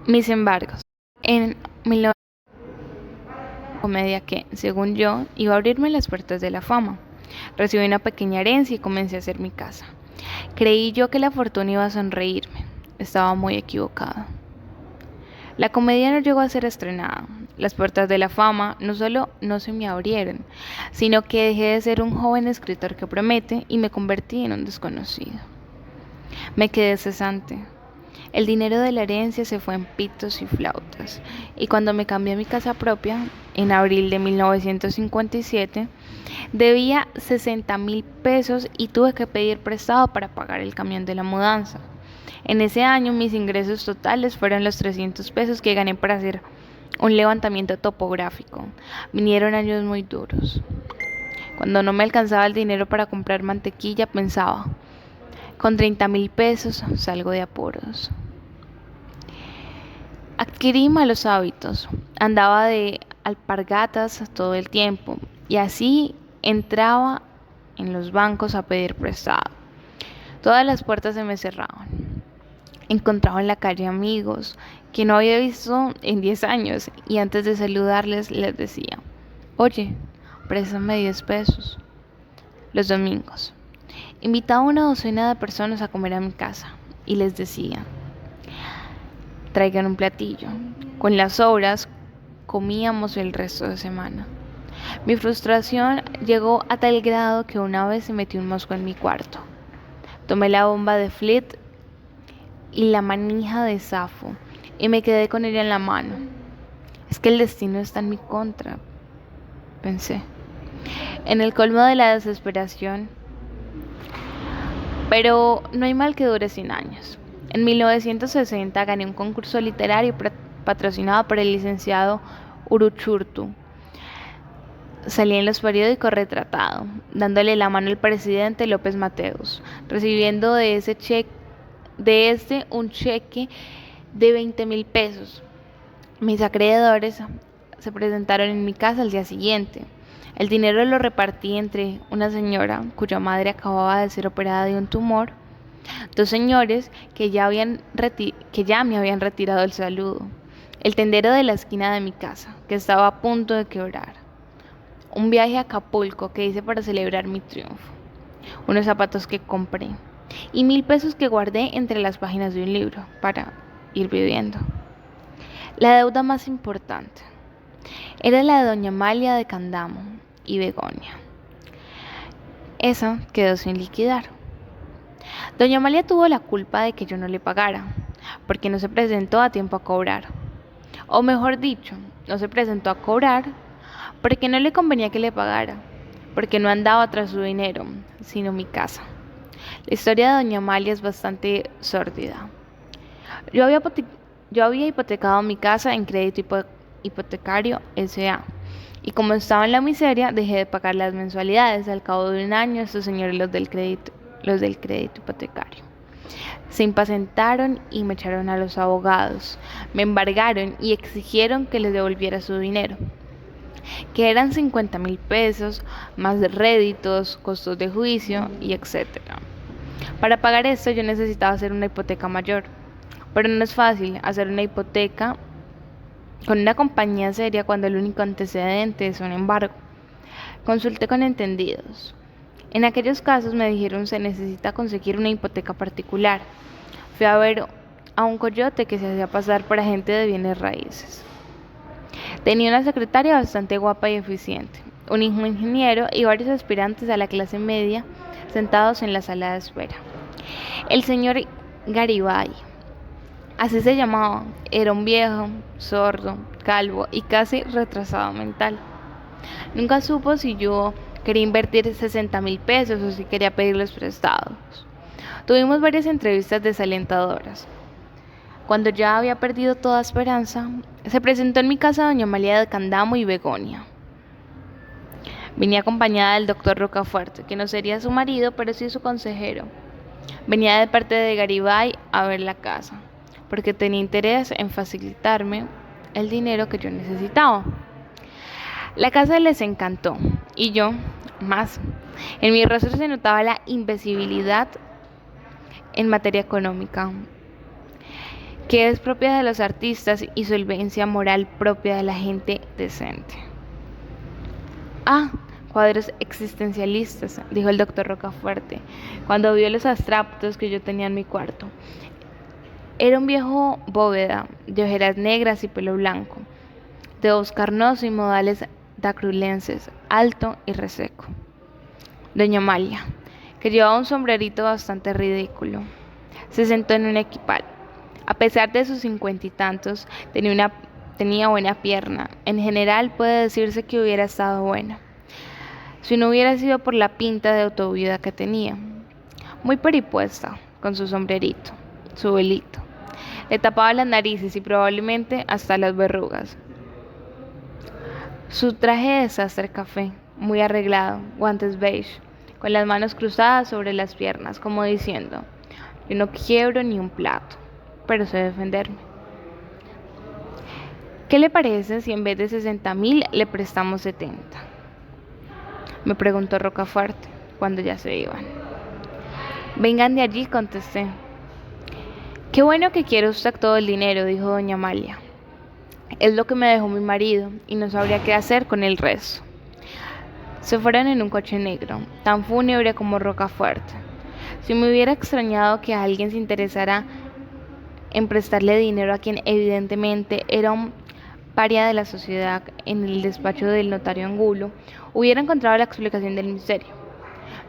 Mis embargos. En 1900, comedia que, según yo, iba a abrirme las puertas de la fama. Recibí una pequeña herencia y comencé a hacer mi casa. Creí yo que la fortuna iba a sonreírme. Estaba muy equivocado. La comedia no llegó a ser estrenada. Las puertas de la fama no solo no se me abrieron, sino que dejé de ser un joven escritor que promete y me convertí en un desconocido. Me quedé cesante. El dinero de la herencia se fue en pitos y flautas, y cuando me cambié a mi casa propia, en abril de 1957, debía 60.000 pesos y tuve que pedir prestado para pagar el camión de la mudanza. En ese año mis ingresos totales fueron los 300 pesos que gané para hacer un levantamiento topográfico. Vinieron años muy duros. Cuando no me alcanzaba el dinero para comprar mantequilla, pensaba, con 30.000 pesos salgo de apuros. Adquirí malos hábitos. Andaba de alpargatas todo el tiempo y así entraba en los bancos a pedir prestado. Todas las puertas se me cerraban. Encontraba en la calle amigos que no había visto en 10 años y antes de saludarles les decía, oye, préstame 10 pesos. Los domingos. Invitaba a una docena de personas a comer a mi casa y les decía, traigan un platillo. Con las sobras comíamos el resto de semana. Mi frustración llegó a tal grado que una vez se metió un mosco en mi cuarto. Tomé la bomba de Fleet y la manija de Safo y me quedé con ella en la mano. Es que el destino está en mi contra, pensé. En el colmo de la desesperación, pero no hay mal que dure 100 años. En 1960 gané un concurso literario patrocinado por el licenciado Uruchurtu. Salí en los periódicos retratado, dándole la mano al presidente López Mateos, recibiendo de este un cheque de 20.000 pesos. Mis acreedores se presentaron en mi casa al día siguiente. El dinero lo repartí entre una señora cuya madre acababa de ser operada de un tumor, dos señores que ya me habían retirado el saludo, el tendero de la esquina de mi casa, que estaba a punto de quebrar, un viaje a Acapulco que hice para celebrar mi triunfo, unos zapatos que compré y 1.000 pesos que guardé entre las páginas de un libro para ir viviendo. La deuda más importante era la de doña Amalia de Candamo y Begonia. Esa quedó sin liquidar. Doña Amalia tuvo la culpa de que yo no le pagara, porque no se presentó a tiempo a cobrar. O mejor dicho, no se presentó a cobrar porque no le convenía que le pagara, porque no andaba tras su dinero, sino mi casa. La historia de doña Amalia es bastante sórdida. Yo había, yo había hipotecado mi casa en crédito hipotecario S.A. Y como estaba en la miseria, dejé de pagar las mensualidades. Al cabo de un año, estos señores, los del crédito hipotecario, se impacientaron y me echaron a los abogados. Me embargaron y exigieron que les devolviera su dinero, que eran 50.000 pesos, más réditos, costos de juicio y etcétera. Para pagar esto yo necesitaba hacer una hipoteca mayor, pero no es fácil hacer una hipoteca con una compañía seria cuando el único antecedente es un embargo. Consulté con entendidos. En aquellos casos me dijeron se necesita conseguir una hipoteca particular. Fui a ver a un coyote que se hacía pasar por agente de bienes raíces. Tenía una secretaria bastante guapa y eficiente, un hijo ingeniero y varios aspirantes a la clase media sentados en la sala de espera. El señor Garibay, así se llamaba, era un viejo, sordo, calvo y casi retrasado mental. Nunca supo si yo quería invertir 60.000 pesos o si quería pedirles prestados. Tuvimos varias entrevistas desalentadoras. Cuando ya había perdido toda esperanza, se presentó en mi casa doña Amalia de Candamo y Begonia. Venía acompañada del doctor Rocafuerte, que no sería su marido, pero sí su consejero. Venía de parte de Garibay a ver la casa, porque tenía interés en facilitarme el dinero que yo necesitaba. La casa les encantó, y yo, más. En mi rostro se notaba la invisibilidad en materia económica, que es propia de los artistas y solvencia moral propia de la gente decente. Ah, cuadros existencialistas, dijo el doctor Rocafuerte, cuando vio los abstractos que yo tenía en mi cuarto. Era un viejo bóveda, de ojeras negras y pelo blanco, de voz carnosa y modales dacrulenses, alto y reseco. Doña Amalia, que llevaba un sombrerito bastante ridículo, se sentó en un equipal. A pesar de sus 50 y tantos, tenía buena pierna. En general puede decirse que hubiera estado buena, si no hubiera sido por la pinta de autoviuda que tenía. Muy peripuesta, con su sombrerito, su velito. Le tapaba las narices y probablemente hasta las verrugas. Su traje de sastre café, muy arreglado, guantes beige, con las manos cruzadas sobre las piernas, como diciendo: yo no quiebro ni un plato, pero sé defenderme. ¿Qué le parece si en vez de 60.000 le prestamos 70? Me preguntó Rocafuerte, cuando ya se iban. Vengan de allí, contesté. Qué bueno que quiere usted todo el dinero, dijo doña Amalia. Es lo que me dejó mi marido y no sabría qué hacer con el resto. Se fueron en un coche negro, tan fúnebre como Rocafuerte. Si me hubiera extrañado que alguien se interesara en prestarle dinero a quien evidentemente era un paria de la sociedad en el despacho del notario Angulo, hubiera encontrado la explicación del misterio.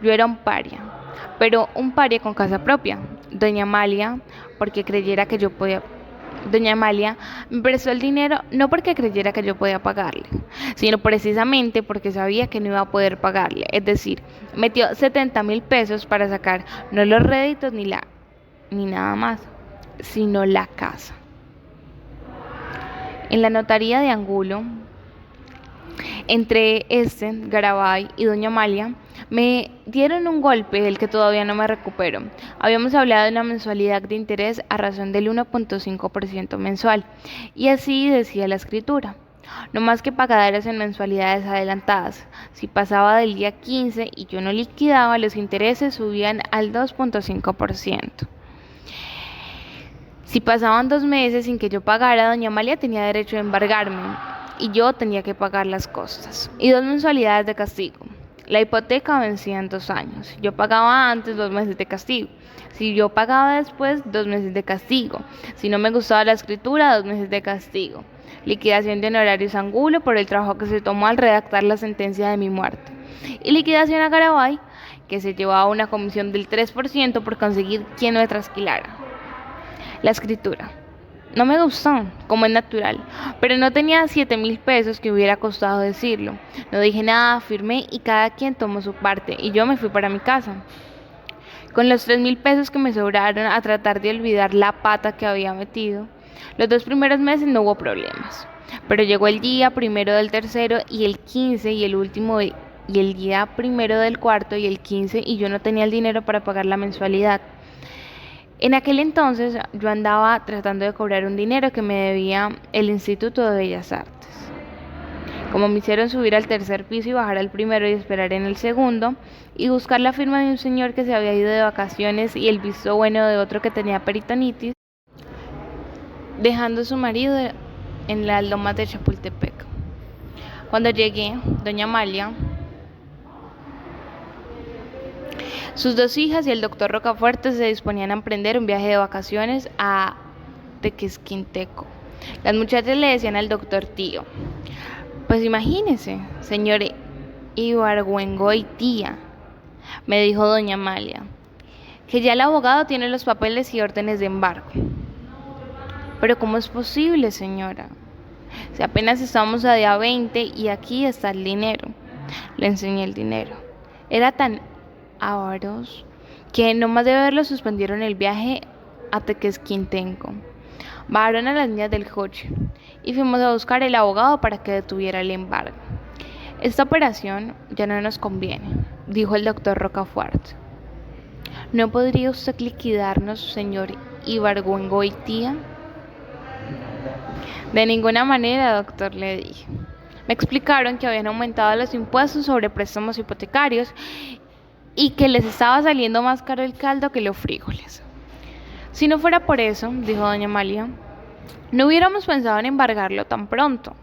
Yo era un paria, pero un paria con casa propia. Doña Amalia me prestó el dinero no porque creyera que yo podía pagarle, sino precisamente porque sabía que no iba a poder pagarle. Es decir, metió 70.000 pesos para sacar no los réditos ni nada más, sino la casa. En la notaría de Angulo, entre Garabay y doña Amalia, me dieron un golpe del que todavía no me recupero. Habíamos hablado de una mensualidad de interés a razón del 1.5% mensual, y así decía la escritura. No más que pagaderas en mensualidades adelantadas. Si pasaba del día 15 y yo no liquidaba, los intereses subían al 2.5%. Si pasaban 2 meses sin que yo pagara, doña Amalia tenía derecho a embargarme y yo tenía que pagar las costas y 2 mensualidades de castigo. La hipoteca vencía en 2 años. Yo pagaba antes 2 meses de castigo. Si yo pagaba después, 2 meses de castigo. Si no me gustaba la escritura, 2 meses de castigo. Liquidación de honorarios Angulo por el trabajo que se tomó al redactar la sentencia de mi muerte. Y liquidación a Garabay, que se llevaba una comisión del 3% por conseguir quien me trasquilara. La escritura no me gustó, como es natural, pero no tenía 7.000 pesos que hubiera costado decirlo. No dije nada, firmé y cada quien tomó su parte y yo me fui para mi casa. Con los 3.000 pesos que me sobraron a tratar de olvidar la pata que había metido. Los 2 primeros meses no hubo problemas, pero llegó el día primero del tercero y el 15 y el día primero del cuarto y el 15 y yo no tenía el dinero para pagar la mensualidad. En aquel entonces yo andaba tratando de cobrar un dinero que me debía el Instituto de Bellas Artes. Como me hicieron subir al 3er piso y bajar al primero y esperar en el segundo, y buscar la firma de un señor que se había ido de vacaciones y el visto bueno de otro que tenía peritonitis, dejando a su marido en las lomas de Chapultepec. Cuando llegué, doña Amalia, sus 2 hijas y el doctor Rocafuerte se disponían a emprender un viaje de vacaciones a Tequesquinteco. Las muchachas le decían al doctor tío. Pues imagínese, señor Ibargüengoitia, me dijo doña Amalia, que ya el abogado tiene los papeles y órdenes de embargo. Pero ¿cómo es posible, señora? Si apenas estamos a día 20 y aquí está el dinero. Le enseñé el dinero. Era tan avaros que nomás de verlo suspendieron el viaje a Tequesquinteco. Bajaron a las niñas del coche y fuimos a buscar el abogado para que detuviera el embargo. Esta operación ya no nos conviene, dijo el doctor Rocafuerte. ¿No podría usted liquidarnos, señor Ibargüengoitia? De ninguna manera, doctor, le dije. Me explicaron que habían aumentado los impuestos sobre préstamos hipotecarios y que les estaba saliendo más caro el caldo que los frijoles. Si no fuera por eso, dijo doña Amalia, no hubiéramos pensado en embargarlo tan pronto.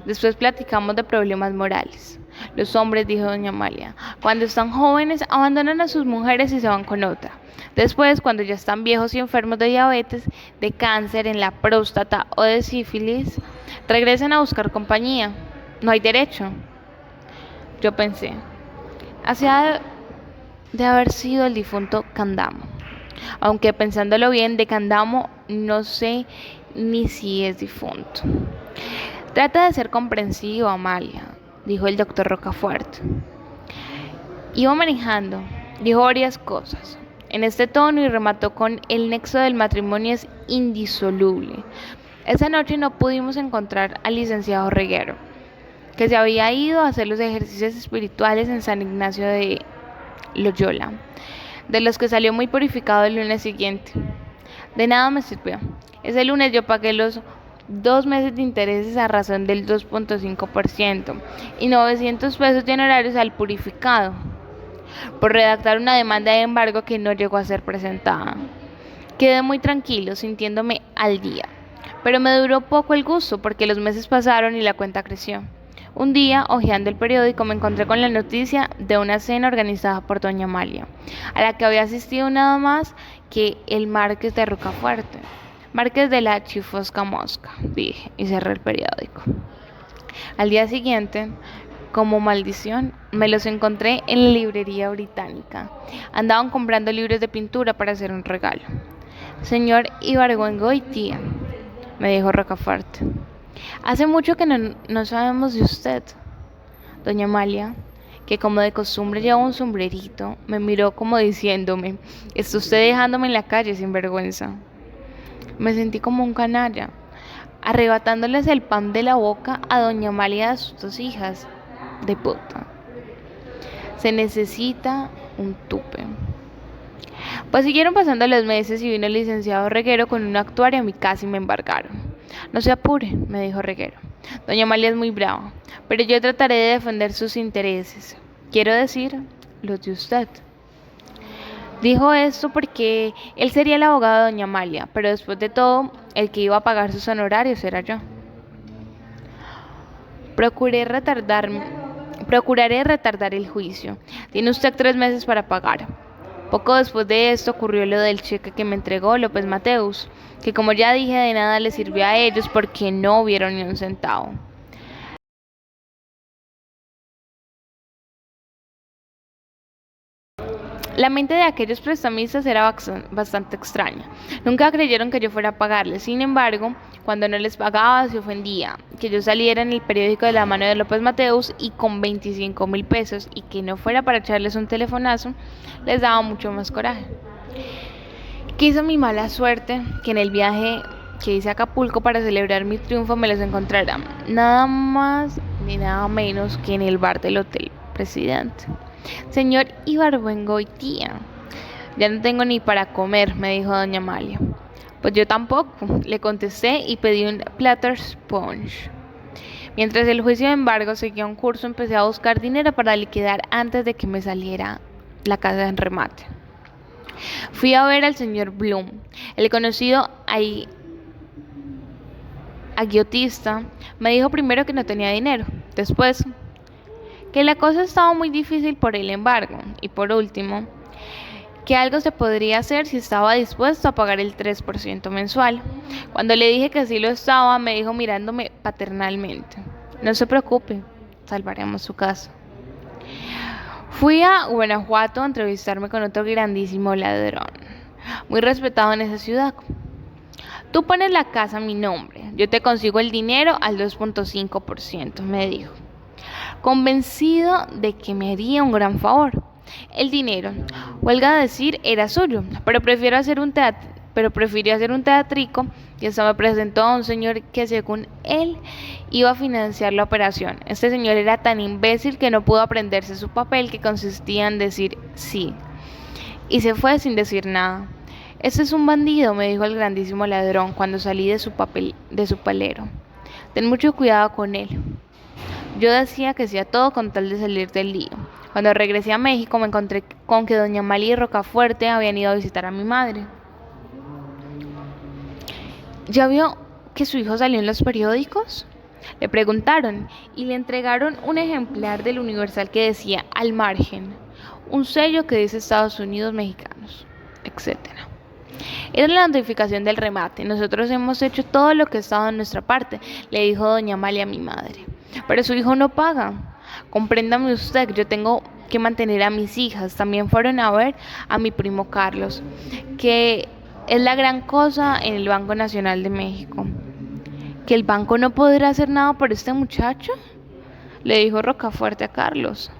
Después platicamos de problemas morales. Los hombres, dijo doña Amalia, cuando están jóvenes abandonan a sus mujeres y se van con otra. Después, cuando ya están viejos y enfermos de diabetes, de cáncer en la próstata o de sífilis, regresan a buscar compañía. No hay derecho. Yo pensé, hacía de haber sido el difunto Candamo. Aunque pensándolo bien, de Candamo no sé ni si es difunto. Trata de ser comprensivo, Amalia, dijo el doctor Rocafuerte. Iba manejando, dijo varias cosas en este tono y remató con el nexo del matrimonio es indisoluble. Esa noche no pudimos encontrar al licenciado Reguero, que se había ido a hacer los ejercicios espirituales en San Ignacio de Loyola, de los que salió muy purificado el lunes siguiente. De nada me sirvió. Ese lunes yo pagué los 2 meses de intereses a razón del 2.5% y 900 pesos de honorarios al purificado por redactar una demanda de embargo que no llegó a ser presentada. Quedé muy tranquilo, sintiéndome al día, pero me duró poco el gusto porque los meses pasaron y la cuenta creció. Un día, hojeando el periódico, me encontré con la noticia de una cena organizada por doña Amalia, a la que había asistido nada más que el marqués de Rocafuerte. Marqués de la Chifosca Mosca, dije, y cerré el periódico. Al día siguiente, como maldición, me los encontré en la librería británica. Andaban comprando libros de pintura para hacer un regalo. Señor Ibargüengoitia, me dijo Rocafuerte, hace mucho que no sabemos de usted. Doña Amalia, que como de costumbre llevaba un sombrerito, me miró como diciéndome, está usted dejándome en la calle sin vergüenza. Me sentí como un canalla, arrebatándoles el pan de la boca a doña Amalia y a sus 2 hijas de puta. Se necesita un tupe. Pues siguieron pasando los meses y vino el licenciado Reguero con un actuario a mi casa y me embargaron. No se apure, me dijo Reguero. Doña Amalia es muy brava, pero yo trataré de defender sus intereses. Quiero decir, los de usted. Dijo esto porque él sería el abogado de doña Amalia, pero después de todo, el que iba a pagar sus honorarios era yo. Procuraré retardar el juicio. Tiene usted 3 meses para pagar. Poco después de esto ocurrió lo del cheque que me entregó López Mateus, que como ya dije de nada les sirvió a ellos porque no vieron ni un centavo. La mente de aquellos prestamistas era bastante extraña. Nunca creyeron que yo fuera a pagarles. Sin embargo, cuando no les pagaba, se ofendía que yo saliera en el periódico de la mano de López Mateus y con 25.000 pesos y que no fuera para echarles un telefonazo, les daba mucho más coraje. Quiso mi mala suerte que en el viaje que hice a Acapulco para celebrar mi triunfo me los encontrara nada más ni nada menos que en el bar del Hotel Presidente. Señor Ibargüengoitia, ya no tengo ni para comer, me dijo doña Amalia. Pues yo tampoco, le contesté y pedí un platter sponge. Mientras el juicio de embargo seguía un curso, empecé a buscar dinero para liquidar antes de que me saliera la casa en remate. Fui a ver al señor Bloom, el conocido agiotista. Me dijo primero que no tenía dinero, después que la cosa estaba muy difícil por el embargo y por último, que algo se podría hacer si estaba dispuesto a pagar el 3% mensual. Cuando le dije que sí lo estaba, me dijo mirándome paternalmente, no se preocupe, salvaremos su casa. Fui a Guanajuato a entrevistarme con otro grandísimo ladrón, muy respetado en esa ciudad. Tú pones la casa a mi nombre, yo te consigo el dinero al 2.5%, me dijo, convencido de que me haría un gran favor. El dinero, huelga decir, era suyo, pero prefirió hacer un teatrico y hasta me presentó a un señor que según él iba a financiar la operación. Este señor era tan imbécil que no pudo aprenderse su papel, que consistía en decir sí, y se fue sin decir nada. Este es un bandido, me dijo el grandísimo ladrón cuando salí de su palero. Ten mucho cuidado con él. Yo decía que sí a todo con tal de salir del lío. Cuando regresé a México me encontré con que doña Amalia y Rocafuerte habían ido a visitar a mi madre. ¿Ya vio que su hijo salió en los periódicos? Le preguntaron y le entregaron un ejemplar del Universal que decía al margen, un sello que dice Estados Unidos Mexicanos, etcétera. Era la notificación del remate. Nosotros hemos hecho todo lo que ha estado en nuestra parte, le dijo doña Amalia a mi madre. Pero su hijo no paga. Compréndame usted, yo tengo que mantener a mis hijas. También fueron a ver a mi primo Carlos, que es la gran cosa en el Banco Nacional de México. ¿Que el banco no podrá hacer nada por este muchacho?, le dijo Rocafuerte a Carlos.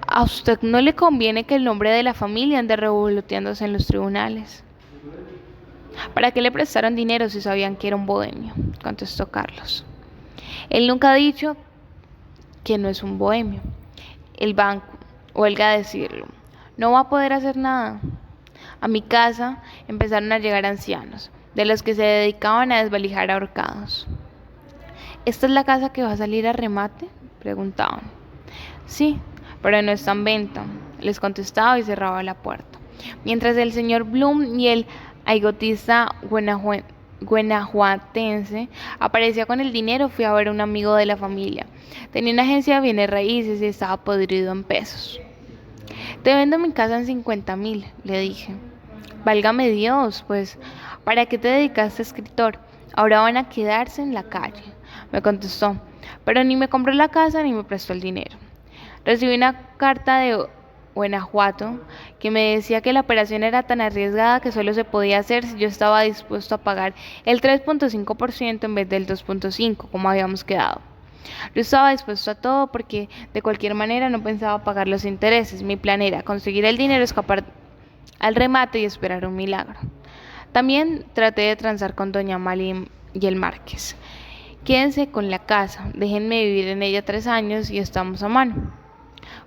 A usted no le conviene que el nombre de la familia ande revoloteándose en los tribunales. ¿Para qué le prestaron dinero si sabían que era un bohemio?, contestó Carlos. Él nunca ha dicho que no es un bohemio. El banco, huelga decirlo, no va a poder hacer nada. A mi casa empezaron a llegar ancianos, de los que se dedicaban a desvalijar ahorcados. ¿Esta es la casa que va a salir a remate?, preguntaban. Sí, pero no está en venta, les contestaba y cerraba la puerta. Mientras el señor Bloom y el aigotista guanajuatense aparecía con el dinero, fui a ver a un amigo de la familia. Tenía una agencia de bienes raíces y estaba podrido en pesos. Te vendo mi casa en 50,000, le dije. Válgame Dios, pues, ¿para qué te dedicaste a escritor? Ahora van a quedarse en la calle, me contestó, pero ni me compró la casa ni me prestó el dinero. Recibí una carta de Guanajuato que me decía que la operación era tan arriesgada que solo se podía hacer si yo estaba dispuesto a pagar el 3.5% en vez del 2.5%, como habíamos quedado. Yo estaba dispuesto a todo porque de cualquier manera no pensaba pagar los intereses. Mi plan era conseguir el dinero, escapar al remate y esperar un milagro. También traté de transar con doña Amalia y el Márquez. Quédense con la casa, déjenme vivir en ella 3 años y estamos a mano.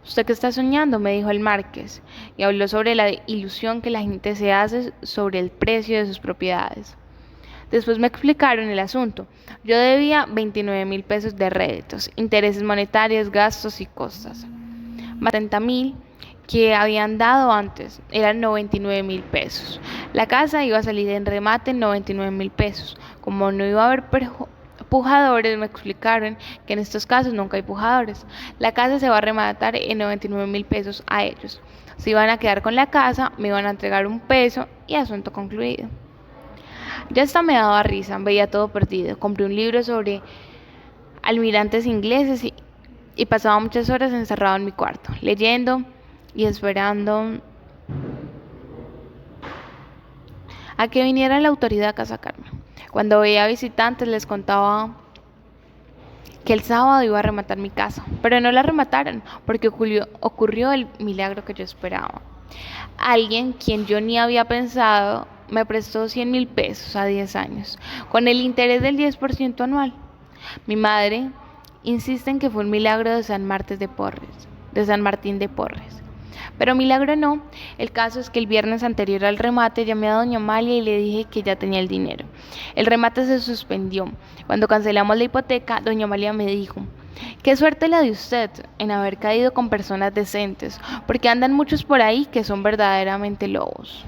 ¿Usted qué está soñando?, me dijo el Márquez, y habló sobre la ilusión que la gente se hace sobre el precio de sus propiedades. Después me explicaron el asunto. Yo debía 29,000 pesos de réditos, intereses monetarios, gastos y costas. Más 70,000 que habían dado antes, eran 99,000 pesos. La casa iba a salir en remate en 99,000 pesos. Como no iba a haber pujadores, me explicaron que en estos casos nunca hay pujadores. La casa se va a rematar en 99,000 pesos a ellos. Se iban a quedar con la casa, me iban a entregar un peso y asunto concluido. Ya hasta me daba risa, veía todo perdido. Compré un libro sobre almirantes ingleses y pasaba muchas horas encerrado en mi cuarto, leyendo y esperando a que viniera la autoridad a sacarme. Cuando veía visitantes les contaba que el sábado iba a rematar mi casa, pero no la remataron porque ocurrió el milagro que yo esperaba. Alguien, quien yo ni había pensado, me prestó 100,000 pesos a 10 años, con el interés del 10% anual. Mi madre insiste en que fue un milagro de San Martín de Porres. Pero milagro no. El caso es que el viernes anterior al remate llamé a doña Amalia y le dije que ya tenía el dinero. El remate se suspendió. Cuando cancelamos la hipoteca, doña Amalia me dijo: qué suerte la de usted en haber caído con personas decentes, porque andan muchos por ahí que son verdaderamente lobos.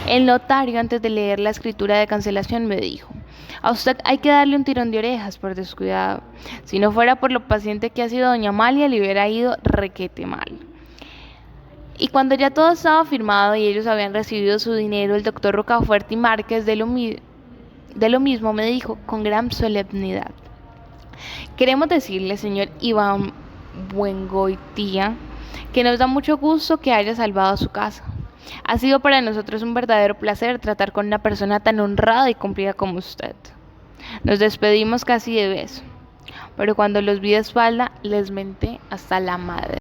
El notario, antes de leer la escritura de cancelación, me dijo: a usted hay que darle un tirón de orejas por descuidado. Si no fuera por lo paciente que ha sido doña Amalia, le hubiera ido requete mal. Y cuando ya todo estaba firmado y ellos habían recibido su dinero, el doctor Rocafuerte y Márquez de lo mismo me dijo con gran solemnidad: queremos decirle, señor Iván Buengoitía, que nos da mucho gusto que haya salvado su casa. Ha sido para nosotros un verdadero placer tratar con una persona tan honrada y cumplida como usted. Nos despedimos casi de beso, pero cuando los vi de espalda les menté hasta la madre.